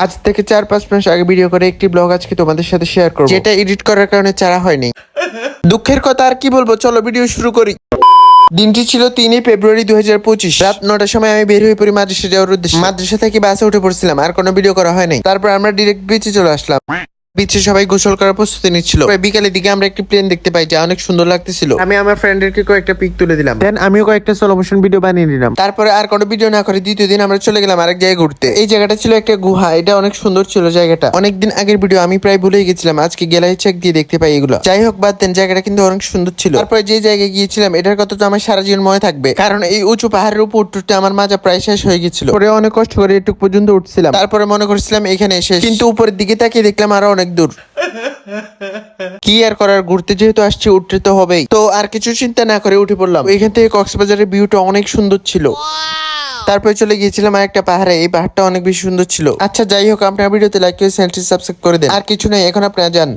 আজ থেকে 4-5 মাস আগে ভিডিও করে একটি ব্লগ আজকে তোমাদের সাথে শেয়ার করব, যেটা এডিট করার কারণে ছাড়া হয়নি। দুঃখের কথা আর কি বলবো, চলো ভিডিও শুরু করি। দিনটি ছিল 3 ফেব্রুয়ারি 2025। রাত 9টার সময় আমি বের হয়ে পড়ি মাদ্রাসা যাওয়ার উদ্দেশ্যে। মাদ্রাসা থেকে বাসে উঠে পড়ছিলাম, আর কোনো ভিডিও করা হয়নি। তারপর আমরা ডিরেক্ট বিচে চলে আসলাম। বিচে সবাই গোসল করার প্রস্তুতি নিচ্ছিল। বিকালের দিকে আমরা একটি প্লেন দেখতে পাই, যা অনেক সুন্দর লাগতেছিল। আমি আমার ফ্রেন্ডদেরকে কয়েকটা পিক তুলে দিলাম, দেন আমিও কয়েকটা স্লো মোশন ভিডিও বানিয়ে নিলাম। তারপরে আর কোনো ভিডিও না করে দ্বিতীয় দিন আমরা চলে গেলাম আরেক জায়গায় ঘুরতে। এই জায়গাটা ছিল একটা গুহা, এটা অনেক সুন্দর ছিল জায়গাটা। অনেকদিন আগের ভিডিও, আমি প্রায় ভুলেই গেছিলাম। আজকে গ্যালারি চেক দিয়ে দেখতে পাই এগুলো। যাই হোক বাদ দেন, জায়গাটা কিন্তু অনেক সুন্দর ছিল। তারপরে যে জায়গায় গিয়েছিলাম এটার কথা তো আমার সারা জীবন মনে থাকবে, কারণ এই উঁচু পাহাড়ের উপর উঠতে আমার মাজা প্রায় শেষ হয়ে গেছিল। পরে অনেক কষ্ট করে এটুকু পর্যন্ত উঠছিলাম। তারপরে মনে করছিলাম এখানে এসে, কিন্তু উপরের দিকে তাকিয়ে দেখলাম আরো অনেক দূর। কি আর করার, ঘুরতে যেহেতু আসছি উঠতে তো হবেই। তো আর কিছু চিন্তা না করে উঠে পড়লাম। এখান থেকে কক্সবাজারের ভিউটা অনেক সুন্দর ছিল। তারপরে চলে গিয়েছিলাম একটা পাহাড়ে, এই পাহাড়টা অনেক বেশি সুন্দর ছিল। আচ্ছা যাই হোক, আপনার ভিডিওতে লাইক করে চ্যানেলটি সাবস্ক্রাইব করে দেন। আর কিছু নাই, এখন আপনারা যান।